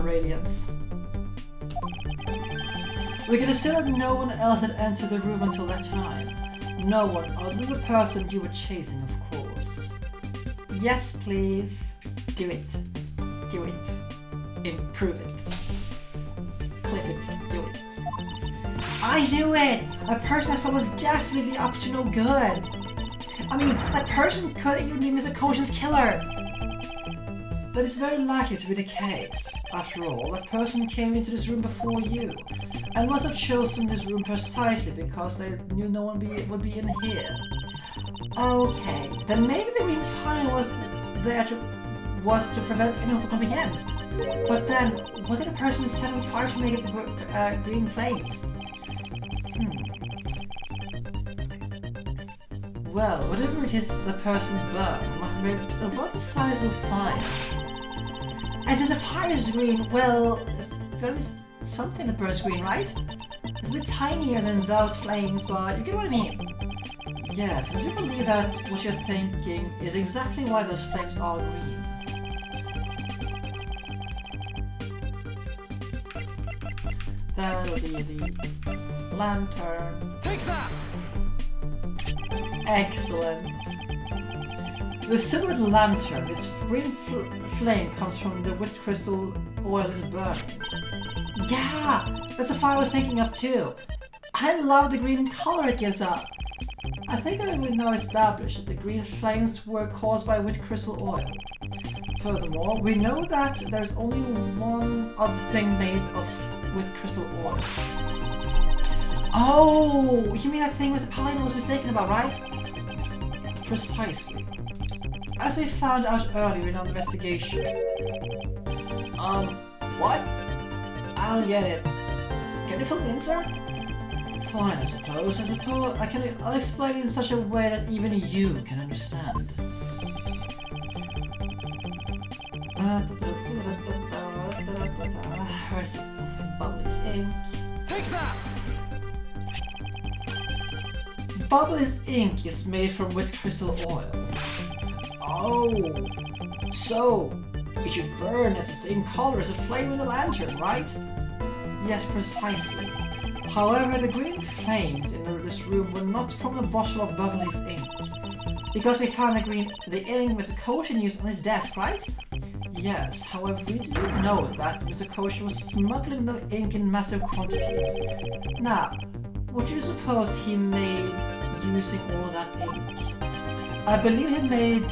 radiance. We can assume that no one else had entered the room until that time. No one other than the person you were chasing, of course. Yes, please. Do it. Do it. Improve it. Clip it. Do it. I knew it! That person I saw was definitely up to no good. I mean, that person could even be Mr. Koshin's killer. That is very likely to be the case. After all, that person came into this room before you, and must have chosen this room precisely because they knew no one would be in here. Okay, then maybe the green flame was to prevent anyone from coming in. But then, what did a person set on fire to make it green flames? Well, whatever it is the person burned must have made a rather sizable fire. As if the fire is green, well, there is something that burns green, right? It's a bit tinier than those flames, but you get what I mean. Yes, I do believe that what you're thinking is exactly why those flames are green. That'll be the lantern. Take that! Excellent. The silvered lantern, its green flame comes from the witch crystal oil is burning. Yeah, that's the fire I was thinking of too. I love the green color it gives up. I think I will now establish that the green flames were caused by witch crystal oil. Furthermore, we know that there's only one other thing made of witch crystal oil. Oh, you mean that thing Mr. Paladin was mistaken about, right? Precisely. As we found out earlier in our investigation. What? I don't get it. Can you fill me in, sir? Fine, I suppose. I'll explain it in such a way that even you can understand. Where's the Bubbly's ink? Take that! Bubbly's ink is made from witch crystal oil. Oh, so it should burn as the same color as the flame in the lantern, right? Yes, precisely. However, the green flames in this room were not from the bottle of Bubbly's ink. Because we found the ink Mr. Koshin used on his desk, right? Yes, however, we didn't know that Mr. Koshin was smuggling the ink in massive quantities. Now, what do you suppose he made using all that ink? I believe he made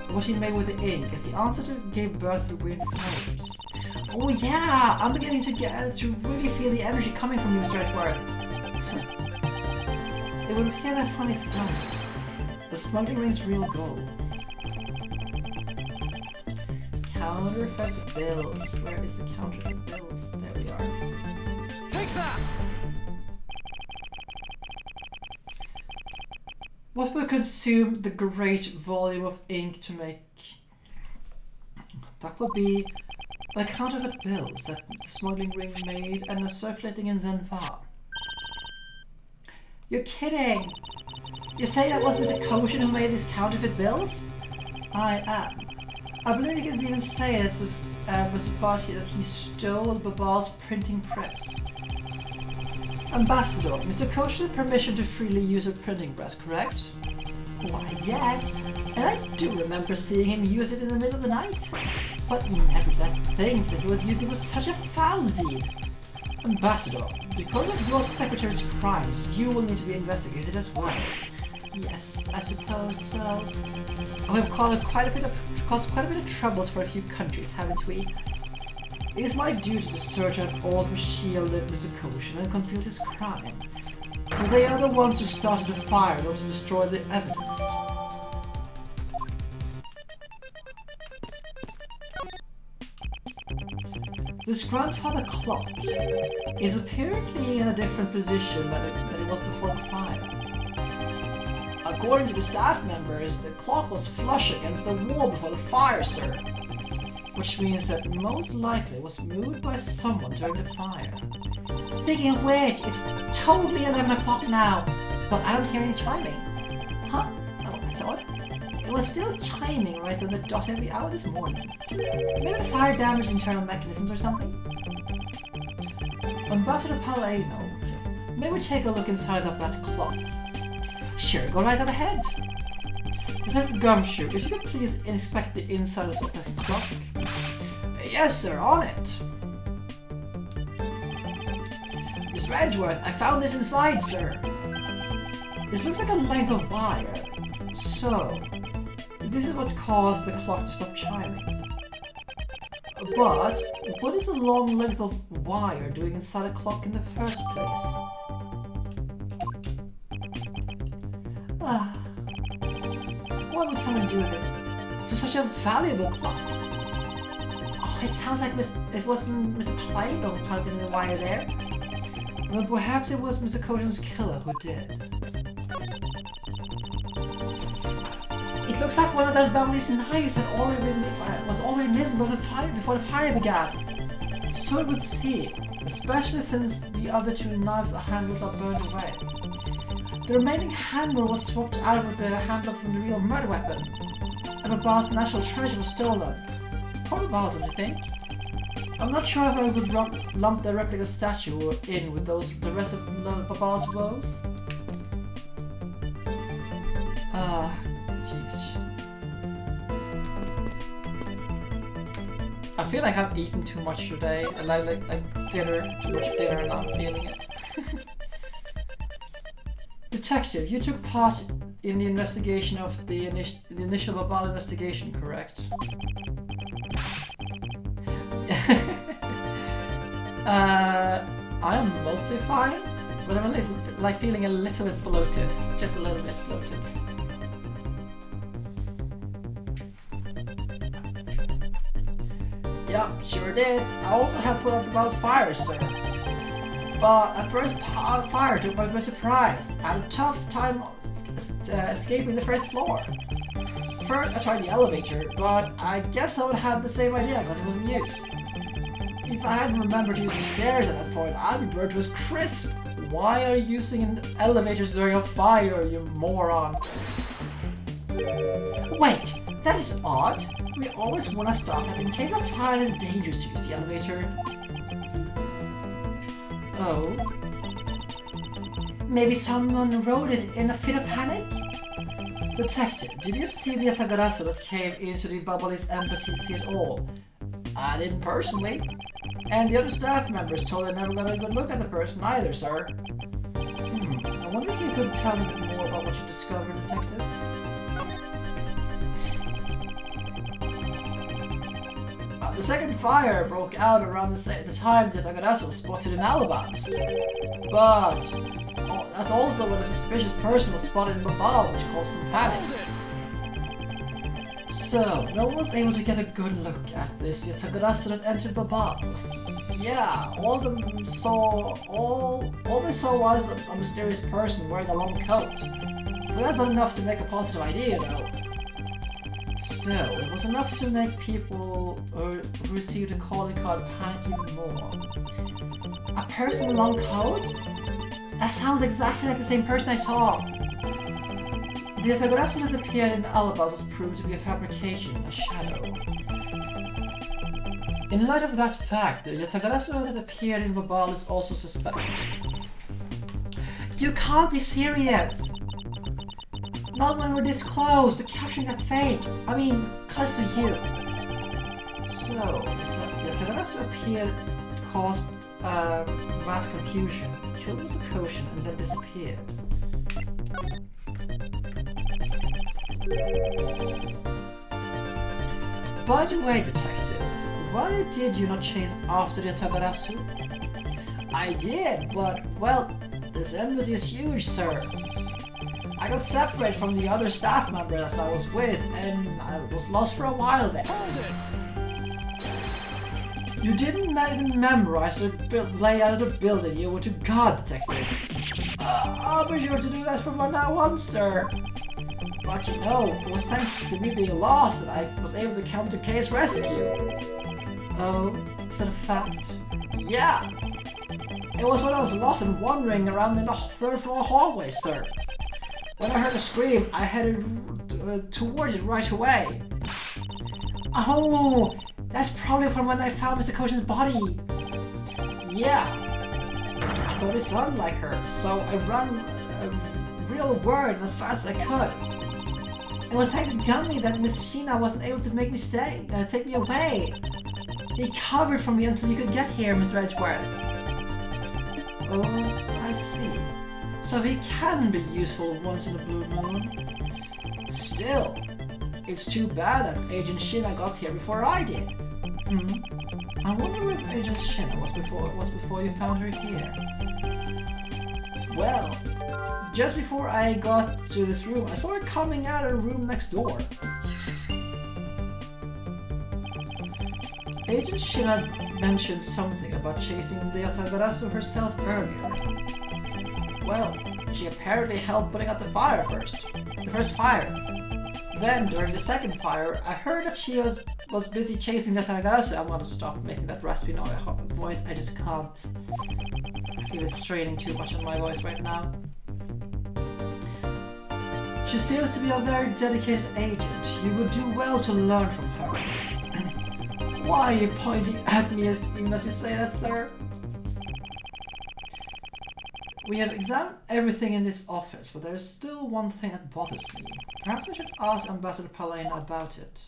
what he made with the ink as the answer gave birth to green flames. Oh yeah, I'm beginning to really feel the energy coming from you, Mr. Edgeworth. It would appear that finally found it. The smuggling ring's real goal. Counterfeit bills. Where is the counterfeit bills? There we are. Take that! What would consume the great volume of ink to make? That would be the counterfeit bills that the smuggling ring made and are circulating in Zenfar. You're kidding! You say that was Mr. Koshin who made these counterfeit bills? I am. I believe you can even say that Mr. Fati that he stole Babal's printing press. Ambassador, Mr. Koshin had permission to freely use a printing press, correct? Why, yes. And I do remember seeing him use it in the middle of the night. But never did I think that he was using it for such a foul deed. Ambassador, because of your secretary's crimes, you will need to be investigated as well. Yes, I suppose so. We have caused quite a bit of troubles for a few countries, haven't we? It is my duty to search out all who shielded Mr. Koshin and concealed his crime. For they are the ones who started the fire in order to destroy the evidence. This grandfather clock is apparently in a different position than it was before the fire. According to the staff members, the clock was flush against the wall before the fire, sir. Which means that most likely was moved by someone during the fire. Speaking of which, it's totally 11 o'clock now, but I don't hear any chiming. Huh? Oh, that's odd. was still chiming right on the dot every hour this morning. Maybe the fire damaged internal mechanisms or something? Ambassador Palladino, may we take a look inside of that clock? Sure, go right on ahead. Lieutenant Gumshoe, if you could please inspect the insides of the clock. Yes, sir, on it. Mr. Edgeworth, I found this inside, sir. It looks like a length of wire. So, this is what caused the clock to stop chiming. But, what is a long length of wire doing inside a clock in the first place? Why would someone do this to such a valuable clock? Oh, it sounds like it wasn't Mr. Palladino who plugged in the wire there. Well, perhaps it was Mr. Coden's killer who did. It looks like one of those Ablaze knives was already missing before the fire began. So it would seem, especially since the other two knives' handles are burned away. The remaining handle was swapped out with the handle from the real murder weapon, and Babal's national treasure was stolen. Turnabout, don't you think? I'm not sure if I would lump the replica statue in with the rest of Babal's woes. Jeez. I feel like I've eaten too much today, and I like dinner, too much dinner, and I'm feeling it. Detective, you took part in the investigation of the initial Babal investigation, correct? I am mostly fine, but I'm like feeling a little bit bloated, just a little bit bloated. Yep, sure did. I also helped put out the Butz fire, sir. But at first, fire took me by surprise. I had a tough time escaping the first floor. First, I tried the elevator, but I guess I would have the same idea, but it wasn't used. If I hadn't remembered to use the stairs at that point, I'd be burned to a crisp. Why are you using elevators during a fire, you moron? Wait, that is odd. We always want to stop it in case a fire is dangerous to use the elevator. Oh. Maybe someone wrote it in a fit of panic? Detective, did you see the Atagarasu that came into the Babali's embassy at all? I didn't personally. And the other staff members told I never got a good look at the person either, sir. I wonder if you could tell me a bit more about what you discovered, Detective? The second fire broke out around the time the Atagarasu was spotted in Ablaze. But that's also when a suspicious person was spotted in Babal, which caused some panic. So, no one was able to get a good look at this Atagarasu that entered Babal. Yeah, all they saw was a mysterious person wearing a long coat. But that's not enough to make a positive idea, though. Still, it was enough to make people who received a calling card panic even more. A person with a long coat? That sounds exactly like the same person I saw. The Atagarasu that appeared in Ablaze was proved to be a fabrication, a shadow. In light of that fact, the Atagarasu that appeared in Babal is also suspect. You can't be serious! Not when we're this close to capturing that fate. I mean, close to you. So, the Atagarasu appeared, caused mass confusion, killed Mr. Koshin, and then disappeared. By the way, Detective, why did you not chase after the Atagarasu? I did, but, well, this embassy is huge, sir. I got separated from the other staff members I was with, and I was lost for a while there. You didn't even memorize the layout of the building, you were to God, Detective. I'll be sure to do that from now on, sir. But you know, it was thanks to me being lost that I was able to come to case rescue. Oh, is that a fact? Yeah. It was when I was lost and wandering around in the third floor hallway, sir. When I heard a scream, I headed towards it right away. Oh, that's probably from when I found Mr. Koshin's body. Yeah, I thought it sounded like her, so I ran a real word as fast as I could. It was thanks to me that Miss Sheena wasn't able to make me take me away. They covered for me until you could get here, Mr. Edgeworth. Oh, I see. So he can be useful once in a blue moon. Still, it's too bad that Agent Sheena got here before I did. I wonder if Agent Sheena was before you found her here. Well, just before I got to this room, I saw her coming out of the room next door. Agent Sheena mentioned something about chasing the Yatagarasu herself earlier. Well, she apparently helped putting out the fire first. The first fire. Then, during the second fire, I heard that she was busy chasing the Yatagarasu. I'm gonna stop making that raspy voice. I just can't. I feel it's straining too much on my voice right now. She seems to be a very dedicated agent. You would do well to learn from her. Why are you pointing at me even as you say that, sir? We have examined everything in this office, but there is still one thing that bothers me. Perhaps I should ask Ambassador Palladino about it.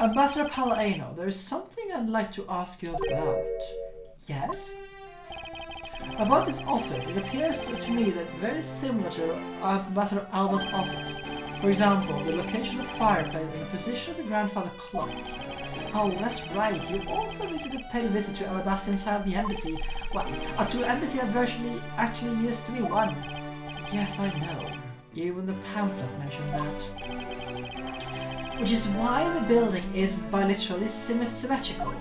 Ambassador Palladino, there is something I'd like to ask you about. Yes? About this office, it appears to me that very similar to Ambassador Alba's office. For example, the location of the fireplace and the position of the grandfather clock. Oh, that's right. You also visited paid a visit to Alabasta inside of the embassy. Well, a true embassy virtually actually used to be one. Yes, I know. Even the pamphlet mentioned that. Which is why the building is bilaterally symmetrical.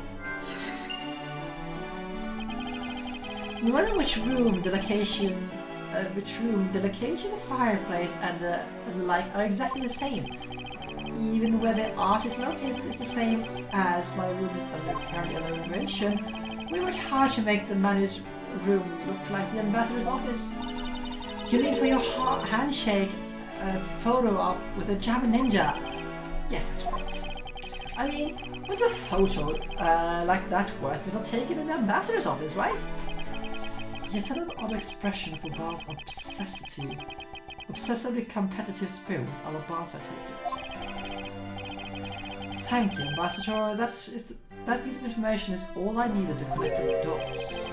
No matter which room, the location, the fireplace, and the like are exactly the same. Even where the art is located is the same, as my room is currently under renovation. We worked hard to make the manager's room look like the ambassador's office. You mean for your handshake photo op with a Jama Ninja? Yes, that's right. I mean, what's a photo like that worth? It was not taken in the ambassador's office, right? Yet another odd expression for Baal's obsessively competitive spirit with Alabasta, I take it. Thank you, Ambassador. That piece of information is all I needed to connect the dots.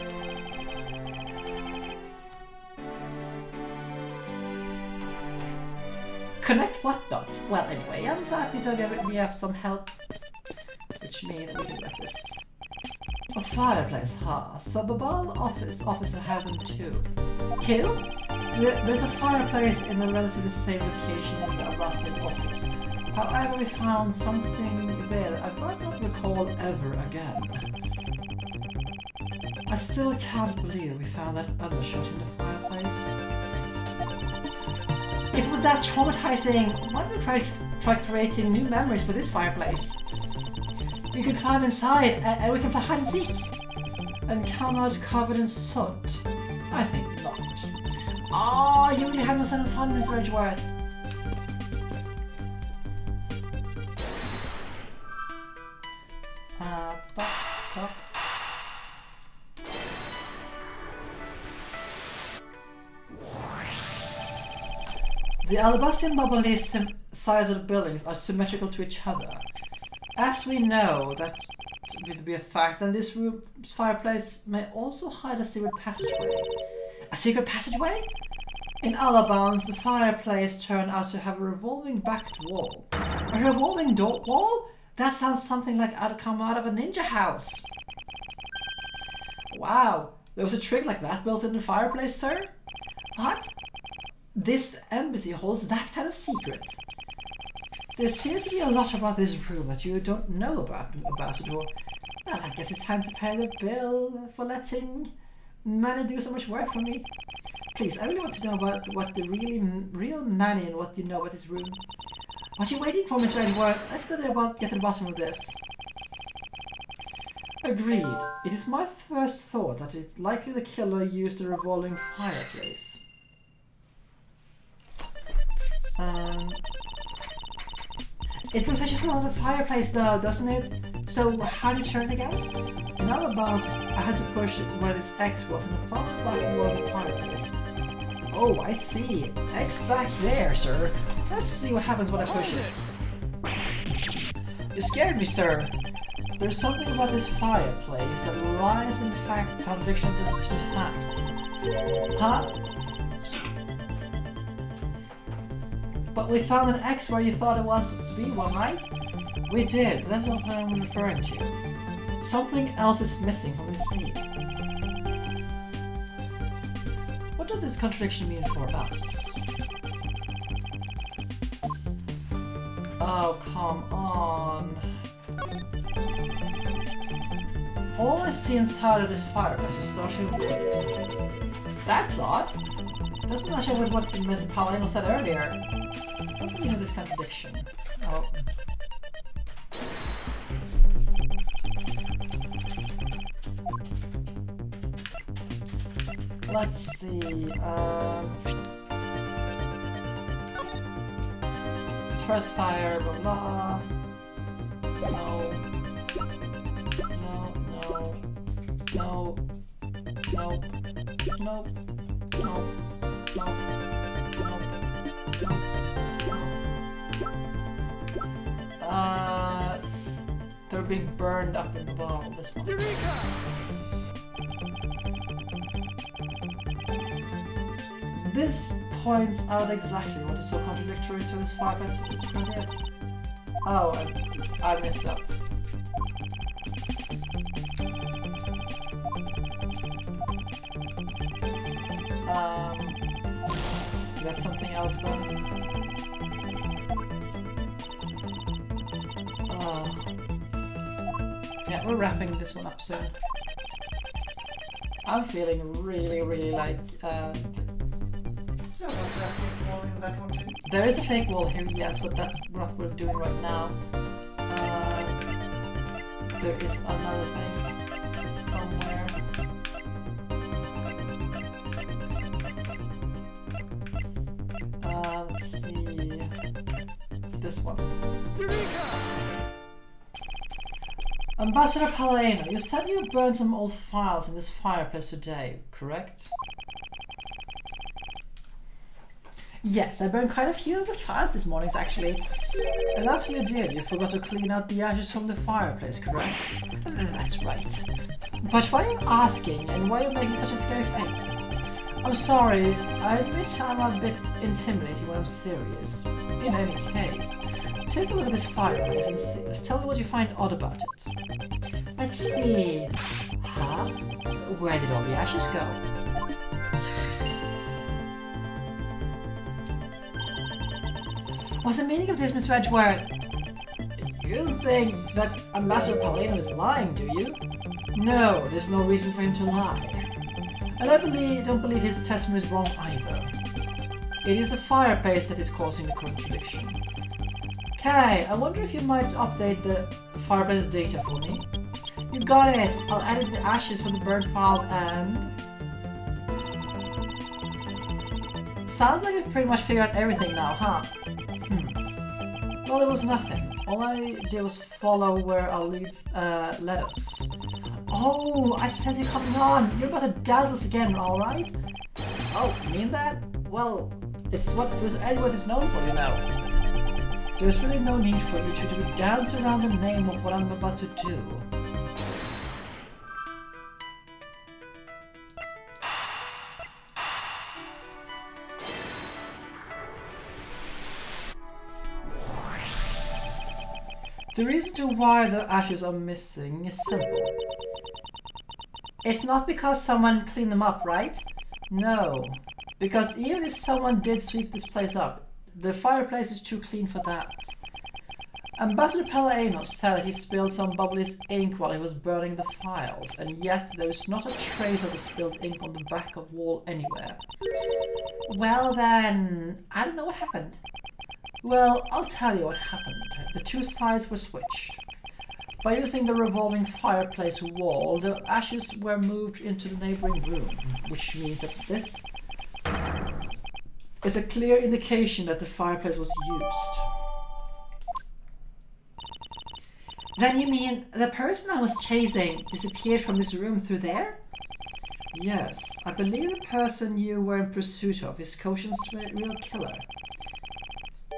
Connect what dots? Well, anyway, I'm happy to give me some help. Which means we can let this. A fireplace, huh? So the Baal officer have them too. Two? There's a fireplace in a relatively same location in the Arastic office. However, we found something there that I might not recall ever again. I still can't believe we found that other shot in the fireplace. If it was that traumatizing, why don't we try creating new memories for this fireplace? We could climb inside and we can play hide and seek. And come out covered in soot. I think not. Oh, you really have no sense of fun, Mr. Edgeworth. The Alabastian bubble sides of the buildings are symmetrical to each other. As we know, that's would be a fact, and this room's fireplace may also hide a secret passageway. A secret passageway? In Alabounds, the fireplace turned out to have a revolving backed wall. A revolving wall? That sounds something like come out of a ninja house. Wow, there was a trick like that built in the fireplace, sir? What? This embassy holds that kind of secret. There seems to be a lot about this room that you don't know about, Ambassador. Well, I guess it's time to pay the bill for letting Manny do so much work for me. Please, I really want to know about what the real Manny and what you know about this room. What are you waiting for, Mr. Edgeworth? Let's go there get to the bottom of this. Agreed. It is my first thought that it's likely the killer used a revolving fireplace. It looks like just another fireplace though, doesn't it? So how do you turn it again? In other bars, I had to push it where this X was in the far back wall of the fireplace. Oh, I see. X back there, sir. Let's see what happens when I push it. You scared me, sir. There's something about this fireplace that lies in fact contradiction to the facts. Huh? But we found an X where you thought it was to be one, right? We did, but that's not what I'm referring to. Something else is missing from this scene. What does this contradiction mean for us? Oh, come on. All I see inside of this fireplace is starship wood. That's odd. Doesn't match up with what Mr. Palladino said earlier. What's the meaning of this contradiction? Oh. Let's see. First fire, blah blah. No. No. Nope. Nope. Nope. Nope. Nope. Nope. They're being burned up in the bottle. This one. This points out exactly what is so contradictory to this fireplace. Oh, I messed up. That's something else then. Yeah, we're wrapping this one up soon. I'm feeling really like So was there a fake wall in that one too? there is a fake wall here, yes, but that's what we're doing right now. There is another thing somewhere. Let's see. This one. Ambassador Palladino, you said you burned some old files in this fireplace today, correct? Yes, I burned quite a few of the files this morning, actually. And after you did, you forgot to clean out the ashes from the fireplace, correct? That's right. But why are you asking, and why are you making such a scary face? I'm sorry, I admit I'm a bit intimidating when I'm serious. In any case, take a look at this fireplace and tell me what you find odd about it. Let's see. Huh? Where did all the ashes go? What's the meaning of this, Mr. Edgeworth? You don't think that Ambassador Palladino is lying, do you? No, there's no reason for him to lie. And I don't believe his testimony is wrong either. It is the fireplace that is causing the contradiction. Okay, I wonder if you might update the fireplace data for me. You got it! I'll edit the ashes from the burned files and... Sounds like we've pretty much figured out everything now, huh? Well, it was nothing. All I did was follow where our leads led us. Oh, I sense it coming on! You're about to dazzle us again, alright? Oh, you mean that? Well, it's what Edgeworth is known for, you know. There's really no need for you to dance around the name of what I'm about to do. The reason to why the ashes are missing is simple. It's not because someone cleaned them up, right? No. Because even if someone did sweep this place up, the fireplace is too clean for that. Ambassador Palladino said that he spilled some bubbly ink while he was burning the files, and yet there is not a trace of the spilled ink on the back of the wall anywhere. Well then, I don't know what happened. Well, I'll tell you what happened. The two sides were switched. By using the revolving fireplace wall, the ashes were moved into the neighboring room, which means that this is a clear indication that the fireplace was used. Then you mean the person I was chasing disappeared from this room through there? Yes, I believe the person you were in pursuit of is Koshin's real killer.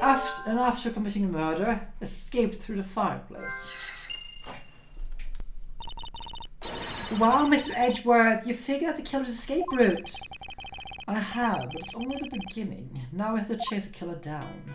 After committing murder, escaped through the fireplace. Wow, Mr. Edgeworth, you figured out the killer's escape route. I have, but it's only the beginning. Now I have to chase the killer down.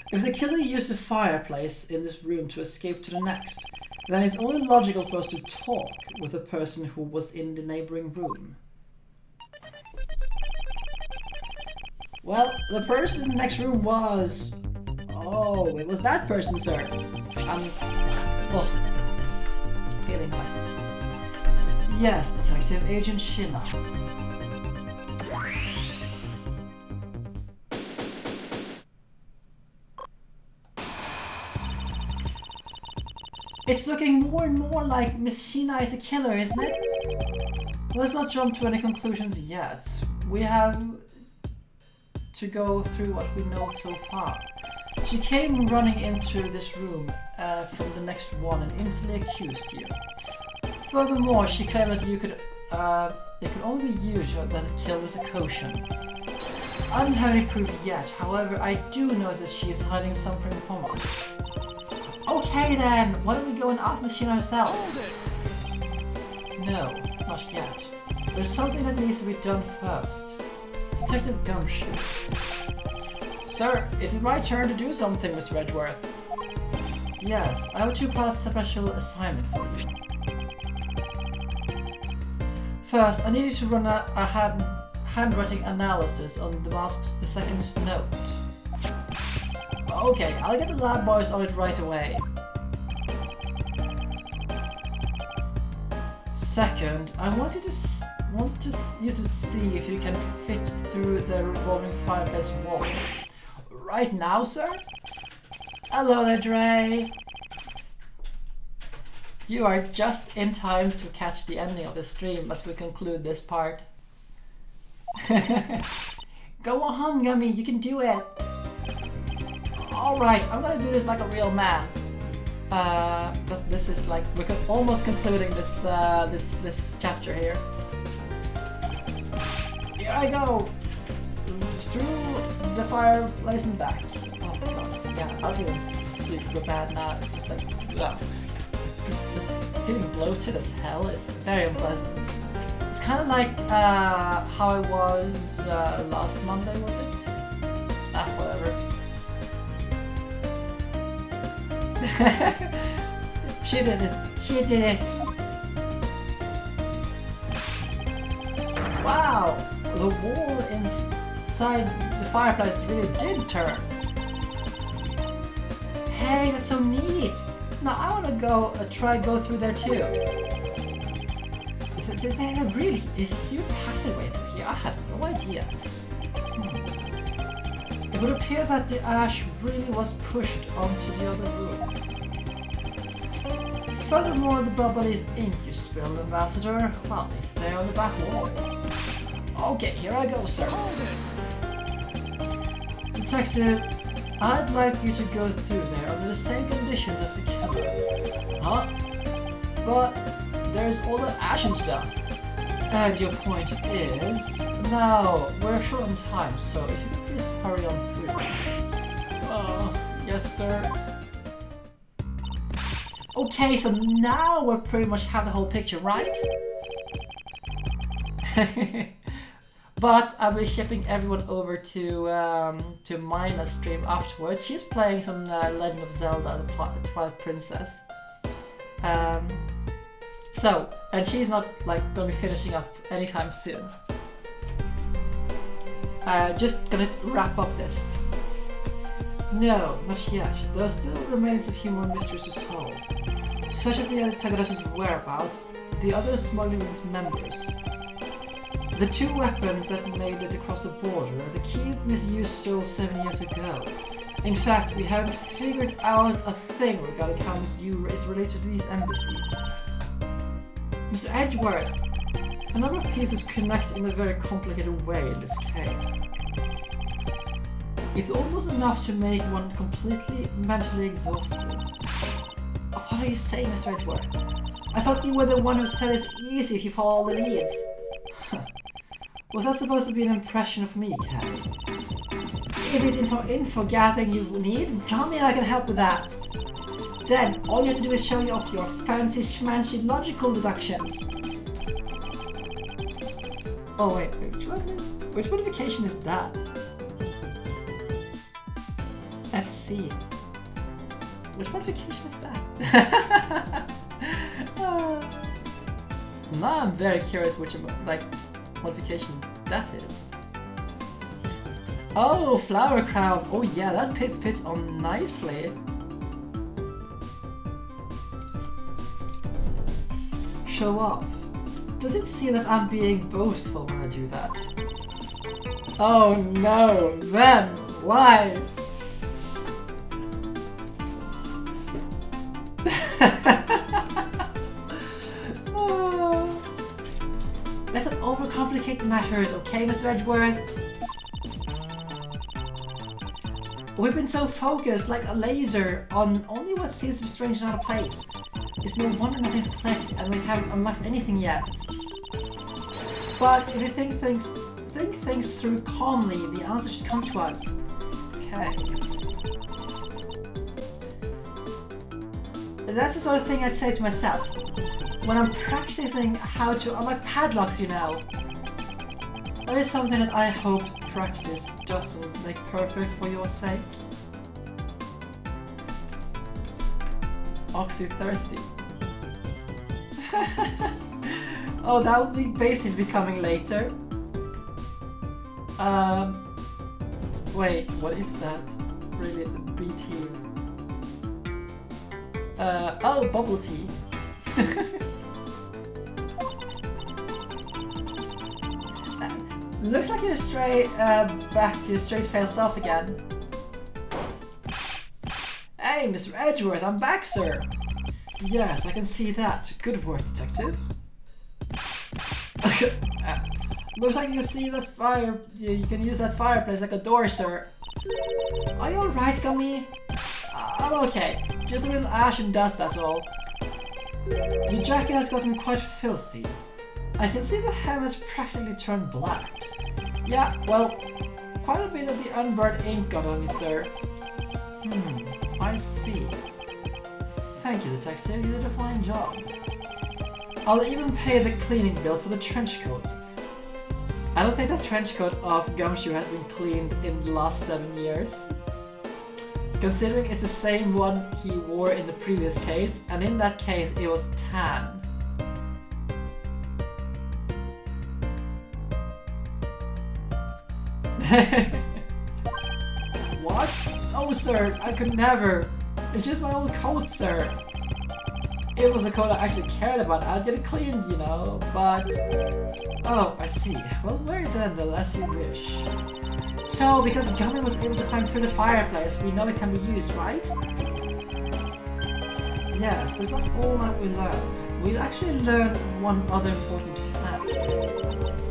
If the killer used the fireplace in this room to escape to the next, then it's only logical for us to talk with the person who was in the neighboring room. Well, the person in the next room was... Oh, it was that person, sir. Feeling like... Yes, Detective Agent Shina. It's looking more and more like Miss Shina is the killer, isn't it? Let's not jump to any conclusions yet. We have to go through what we know so far. She came running into this room from the next one and instantly accused you. Furthermore, she claimed that it could only be you that the killer was a Koshin. I don't have any proof yet, however, I do know that she is hiding something from us. Okay then, why don't we go and ask Miss Shina herself? No, not yet. There's something that needs to be done first. Detective Gumshoe. Sir, is it my turn to do something, Mr. Edgeworth? Yes, I have a two-part special assignment for you. First, I need you to run a handwriting analysis on the second's note. Okay, I'll get the lab boys on it right away. Second, I want you to see if you can fit through the revolving fireplace wall. Right now, sir? Hello there, Dre. You are just in time to catch the ending of the stream as we conclude this part. Go on, Gummy, you can do it. Alright, I'm gonna do this like a real man. This is like, we're almost concluding this this chapter here. Here I go! Through the fireplace and back. Oh god, yeah, I'm feeling super bad now. It's just like, ugh. It's feeling bloated as hell. It's very unpleasant. It's kind of like how I was last Monday, was it? Ah, whatever. She did it. She did it. Wow, the wall inside the fireplace really did turn. Hey, that's so neat. Now I want to go go through there too. Really, is this your passageway through here? I had no idea. It would appear that the ash really was pushed onto the other room. Furthermore, the bubbly ink you spilled, Ambassador, well, it's there on the back wall. Okay, here I go, sir. Detective, I'd like you to go through there under the same conditions as the killer. Huh? But there's all the ash and stuff. And your point is... Now, we're short on time, so if you could please hurry on through. Oh, yes, sir. Okay, so now we pretty much have the whole picture, right? But I'll be shipping everyone over to Mina's stream afterwards. She's playing some Legend of Zelda: The Twilight Princess. So, and she's not like gonna be finishing up anytime soon. Just gonna wrap up this. No, not yet. There are still remains of human mysteries to solve, such as the antagonist's whereabouts, the other smuggling members, the 2 weapons that made it across the border, and the key misused Soul 7 years ago. In fact, we haven't figured out a thing regarding how Miss Yu is related to these embassies. Mr. Edgeworth, A number of pieces connect in a very complicated way in this case. It's almost enough to make one completely mentally exhausted. What are you saying, Mr. Edgeworth? I thought you were the one who said it's easy if you follow all the leads. Was that supposed to be an impression of me, Cat? If it's info gathering you need, tell me and I can help with that. Then, all you have to do is show you off your fancy schmancy logical deductions. Oh wait, which modification is that? FC. Which modification is that? Now I'm very curious which modification that is. Oh, flower crown. Oh yeah, that fits on nicely. Show off. Does it seem that I'm being boastful when I do that? Oh no, then why? Let's not overcomplicate matters, okay, Mr. Edgeworth? We've been so focused, like a laser, on only what seems to be strange and out of place. It's no wonder nothing's clicked and we haven't unlocked anything yet. But if you think things through calmly, the answer should come to us. Okay. That's the sort of thing I'd say to myself when I'm practicing how to unlock padlocks, you know. That is something that I hope practice doesn't make perfect for your sake. Oxy thirsty. Oh, that would be basically coming later. Wait, what is that? Really, the BT. Oh, bubble tea. Looks like you're back to your straight failed self again. Hey, Mr. Edgeworth, I'm back, sir. Yes, I can see that. Good work, detective. Looks like you can see that fire. You can use that fireplace like a door, sir. Are you alright, Gummy? I'm okay. Just a little ash and dust, that's all. Your jacket has gotten quite filthy. I can see the hem has practically turned black. Yeah, well, quite a bit of the unburned ink got on it, sir. I see. Thank you, detective. You did a fine job. I'll even pay the cleaning bill for the trench coat. I don't think that trench coat of Gumshoe has been cleaned in the last 7 years. Considering it's the same one he wore in the previous case, and in that case it was tan. What? Oh, sir, I could never. It's just my old coat, sir. It was a coat I actually cared about. I'd get it cleaned, you know, but... Oh, I see. Well, wear it then, the less you wish. So, because Gummy was able to climb through the fireplace, we know it can be used, right? Yes, but it's not all that we learned. We actually learned one other important fact.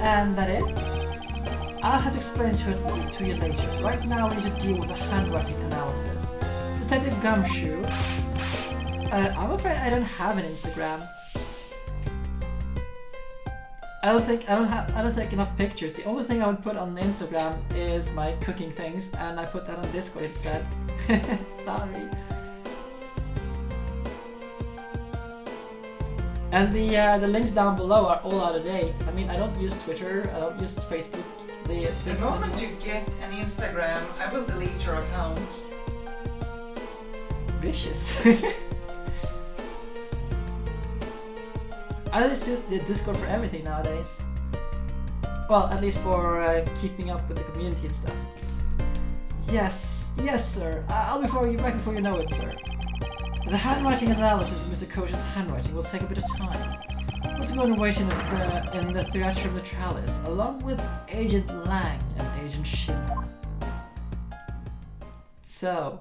And that is... I'll have to explain it to you later. Right now we need to deal with the handwriting analysis. Detective Gumshoe. I'm afraid I don't have an Instagram. I don't take enough pictures. The only thing I would put on Instagram is my cooking things, and I put that on Discord instead. Sorry. And the links down below are all out of date. I mean, I don't use Twitter. I don't use Facebook. The moment you get an Instagram, I will delete your account. Vicious. I just use the Discord for everything nowadays. Well, at least for keeping up with the community and stuff. Yes, sir. I'll be back before you know it, sir. The handwriting analysis of Mr. Kosh's handwriting will take a bit of time. Let's go and wait in the Theatre Naturalis, along with Agent Lang and Agent Shin. So,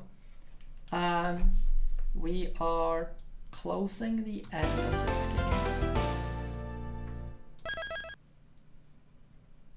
we are closing the end of this game.